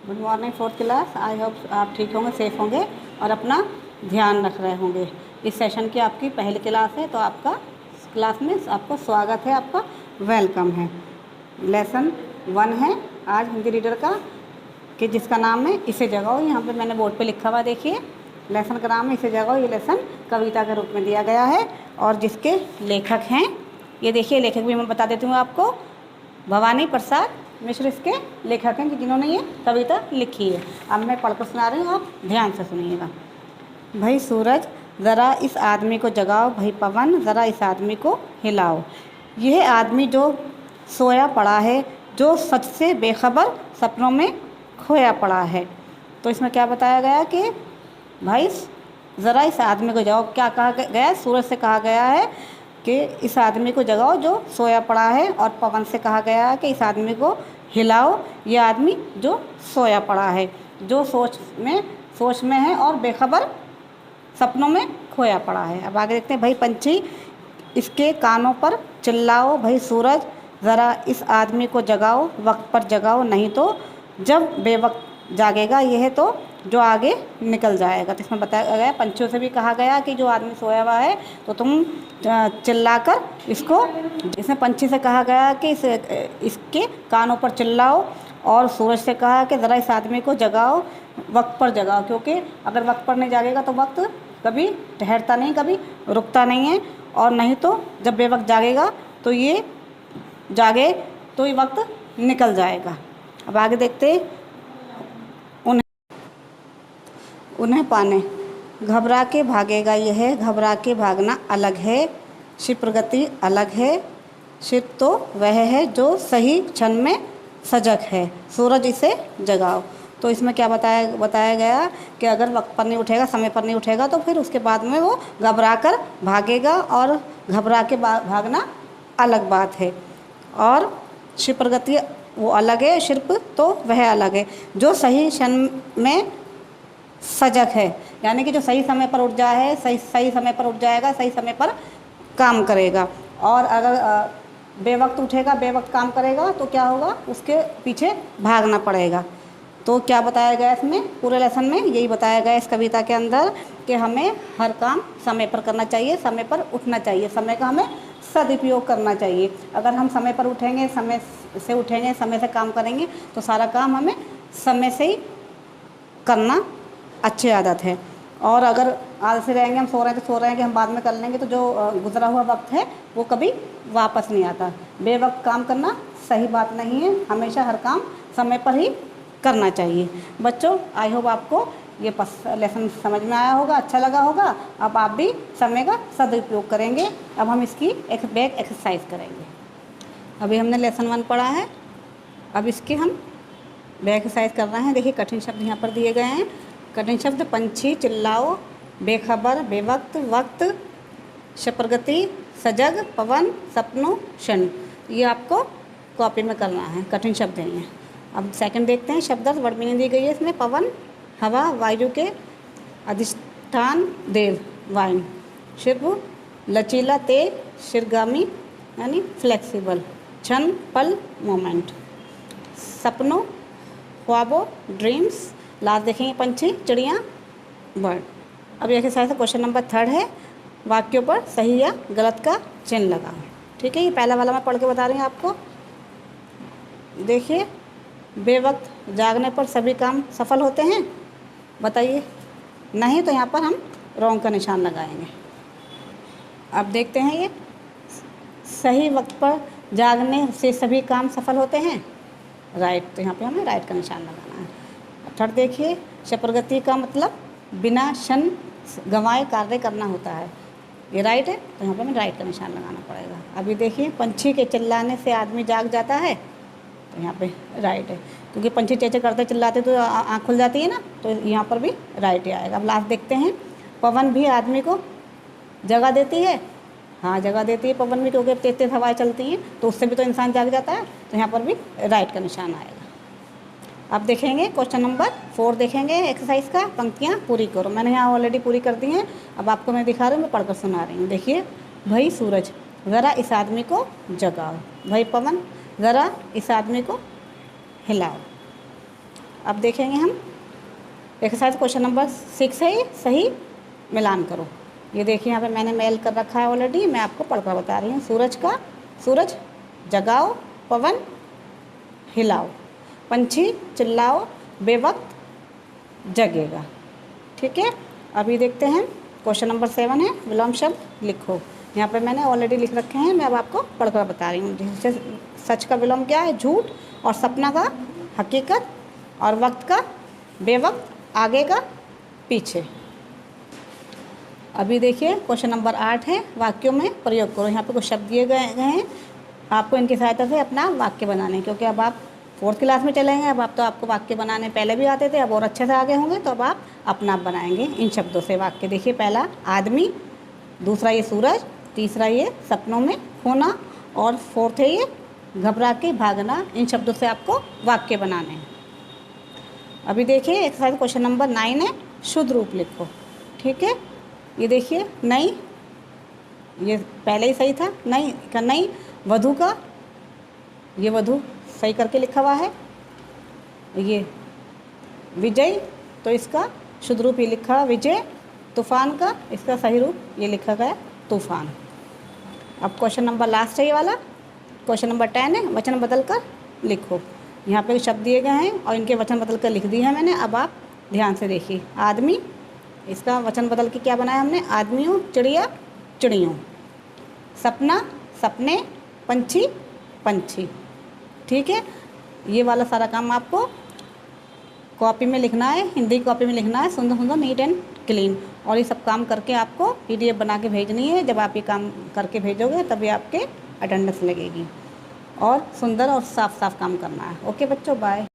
Good morning fourth class. I hope आप ठीक होंगे, सेफ होंगे और अपना ध्यान रख रहे होंगे। इस सेशन की आपकी पहली क्लास है, तो आपका क्लास में आपको स्वागत है, आपका वेलकम है। लेसन 1 है आज हिंदी रीडर का, कि जिसका नाम है इसे जगाओ। यहाँ पे मैंने बोर्ड पे लिखा हुआ देखिए, लेसन का नाम है इसे जगाओ। ये लेसन कविता के रूप में दिया गया है और जिसके लेखक हैं, ये देखिए लेखक भी मैं बता देती हूँ आपको, भवानी प्रसाद मिश्र इसके लेखक हैं, कि जिन्होंने ये कविता लिखी है। अब मैं पढ़कर सुना रही हूँ, आप ध्यान से सुनिएगा। भाई सूरज ज़रा इस आदमी को जगाओ, भाई पवन ज़रा इस आदमी को हिलाओ। यह आदमी जो सोया पड़ा है, जो सच से बेखबर सपनों में खोया पड़ा है। तो इसमें क्या बताया गया कि भाई ज़रा इस आदमी को जगाओ। क्या कहा गया? सूरज से कहा गया है कि इस आदमी को जगाओ जो सोया पड़ा है, और पवन से कहा गया है कि इस आदमी को हिलाओ। ये आदमी जो सोया पड़ा है, जो सोच में है और बेखबर सपनों में खोया पड़ा है। अब आगे देखते हैं। भाई पंछी इसके कानों पर चिल्लाओ, भाई सूरज ज़रा इस आदमी को जगाओ, वक्त पर जगाओ, नहीं तो जब बेवक्त जागेगा यह तो जो आगे निकल जाएगा। तो इसमें बताया गया, पंछियों से भी कहा गया कि जो आदमी सोया हुआ है तो तुम चिल्लाकर इसको, इसमें पंछी से कहा गया कि इसके कानों पर चिल्लाओ, और सूरज से कहा कि ज़रा इस आदमी को जगाओ, वक्त पर जगाओ, क्योंकि अगर वक्त पर नहीं जागेगा तो वक्त कभी ठहरता नहीं, कभी रुकता नहीं है, और नहीं तो जब बेवक्त जागेगा तो ये वक्त निकल जाएगा। अब आगे देखते। उन्हें पाने घबरा के भागेगा यह, घबरा के भागना अलग है, शिव प्रगति अलग है, शिव तो वह है जो सही क्षण में सजग है, सूरज इसे जगाओ। तो इसमें क्या बताया गया कि अगर वक्त पर नहीं उठेगा, समय पर नहीं उठेगा, तो फिर उसके बाद में वो घबरा कर भागेगा, और घबरा के भागना अलग बात है, और शिव प्रगति वो अलग है, शिल्प तो वह अलग है, जो सही क्षण में सजग है, यानी कि जो सही समय पर उठ जाए, सही समय पर उठ जाएगा, सही समय पर काम करेगा। और अगर बेवक्त उठेगा, बेवक्त काम करेगा, तो क्या होगा? उसके पीछे भागना पड़ेगा। तो क्या बताया गया इसमें? पूरे लेसन में यही बताया गया इस कविता के अंदर, कि हमें हर काम समय पर करना चाहिए, समय पर उठना चाहिए, समय का हमें सदुपयोग करना चाहिए। अगर हम समय पर उठेंगे, समय से काम करेंगे, तो सारा काम हमें समय से ही करना अच्छी आदत है। और अगर आलसी रहेंगे, हम सो रहे हैं तो सो रहे हैं कि हम बाद में कर लेंगे, तो जो गुजरा हुआ वक्त है वो कभी वापस नहीं आता। बेवक्त काम करना सही बात नहीं है, हमेशा हर काम समय पर ही करना चाहिए। बच्चों, आई होप आपको ये लेसन समझ में आया होगा, अच्छा लगा होगा। अब आप भी समय का सदुपयोग करेंगे। अब हम इसकी एक बैक एक्सरसाइज करेंगे। अभी हमने लेसन 1 पढ़ा है, अब इसकी हम बैक एक्सरसाइज कर रहे हैं। देखिए कठिन शब्द यहाँ पर दिए गए हैं। कठिन शब्द: पंछी, चिल्लाओ, बेखबर, बेवक्त, वक्त, प्रगति, सजग, पवन, सपनों, क्षण। ये आपको कॉपी में करना है, कठिन शब्द हैं ये। अब सेकंड देखते हैं। शब्द वर्ड मीनिंग दी गई है इसमें। पवन हवा, वायु के अधिष्ठान देव, वायु। शिव लचीला, तेज, शीर्षगामी यानी फ्लेक्सिबल। क्षण पल, मोमेंट। सपनों ख्वाबों, ड्रीम्स। लास्ट देखेंगे पंछी, चिड़िया, बर्ड। अब एक्सरसाइज क्वेश्चन नंबर 3 है, वाक्यों पर सही या गलत का चिन्ह लगाओ। ठीक है, ये पहला वाला मैं पढ़ के बता रही हूँ आपको। देखिए, बेवक्त जागने पर सभी काम सफल होते हैं, बताइए। नहीं तो यहाँ पर हम रॉन्ग का निशान लगाएंगे। अब देखते हैं, ये सही वक्त पर जागने से सभी काम सफल होते हैं, राइट। तो यहाँ पे हमें राइट का निशान लगाना है। थर्ड देखिए, प्रगति का मतलब बिना क्षण गंवाए कार्य करना होता है, ये राइट है, तो यहाँ पे हमें राइट का निशान लगाना पड़ेगा। अभी देखिए, पंछी के चिल्लाने से आदमी जाग जाता है, तो यहाँ पे राइट है, क्योंकि पंछी चेचे करते चिल्लाते तो आँख खुल जाती है ना, तो यहाँ पर भी राइट ही आएगा। अब लास्ट देखते हैं। पवन भी आदमी को जगह देती है, हाँ जगह देती है पवन भी, क्योंकि तेज तेज हवाएँ चलती हैं, तो उससे भी तो इंसान जाग जाता है, तो यहाँ पर भी राइट का निशान आएगा। अब देखेंगे क्वेश्चन नंबर 4 देखेंगे एक्सरसाइज का। पंक्तियाँ पूरी करो। मैंने यहाँ ऑलरेडी पूरी कर दी हैं, अब आपको मैं दिखा रही हूँ, मैं पढ़कर सुना रही हूँ। देखिए, भाई सूरज ज़रा इस आदमी को जगाओ, भाई पवन ज़रा इस आदमी को हिलाओ। अब देखेंगे हम एक्सरसाइज क्वेश्चन नंबर 6 है, ये सही मिलान करो। ये देखिए यहाँ पे मैंने मेल कर रखा है ऑलरेडी, मैं आपको पढ़कर बता रही हूँ। सूरज जगाओ, पवन हिलाओ, पंछी चिल्लाओ, बेवक्त जगेगा। ठीक है, अभी देखते हैं क्वेश्चन नंबर 7 है, विलोम शब्द लिखो। यहाँ पे मैंने ऑलरेडी लिख रखे हैं, मैं अब आपको पढ़कर बता रही हूँ। जैसे सच का विलोम क्या है? झूठ, और सपना का हकीकत, और वक्त का बेवक्त, आगे का पीछे। अभी देखिए क्वेश्चन नंबर 8 है, वाक्यों में प्रयोग करो। यहाँ पे कुछ शब्द दिए गए हैं, आपको इनकी सहायता से अपना वाक्य बनाने, क्योंकि अब आप 4th क्लास में चलेंगे। अब आप तो आपको वाक्य बनाने पहले भी आते थे, अब और अच्छे से आगे होंगे, तो अब आप अपना आप बनाएंगे इन शब्दों से वाक्य। देखिए पहला आदमी, दूसरा ये सूरज, तीसरा ये सपनों में खोना, और 4th है ये घबरा के भागना। इन शब्दों से आपको वाक्य बनाने हैं। अभी देखिए एक्सरसाइज क्वेश्चन नंबर 9 है, शुद्ध रूप लिखो। ठीक है, ये देखिए नई, ये पहले ही सही था, नई का नई, वधु का, ये वधु सही करके लिखा हुआ है। ये विजय, तो इसका शुद्ध रूप ये लिखा है विजय। तूफान का इसका सही रूप ये लिखा गया तूफान। अब क्वेश्चन नंबर लास्ट है ये वाला, क्वेश्चन नंबर 10 है, वचन बदल कर लिखो। यहाँ पे शब्द दिए गए हैं और इनके वचन बदल कर लिख दिए हैं मैंने। अब आप ध्यान से देखिए, आदमी, इसका वचन बदल के क्या बनाया हमने? आदमियों, चिड़िया चिड़ियों, सपना सपने, पंछी पंछी। ठीक है, ये वाला सारा काम आपको कॉपी में लिखना है, हिंदी कॉपी में लिखना है, सुंदर सुंदर, नीट एंड क्लीन। और ये सब काम करके आपको PDF बना के भेजनी है। जब आप ये काम करके भेजोगे तभी आपके अटेंडेंस लगेगी, और सुंदर और साफ साफ काम करना है। ओके बच्चों, बाय।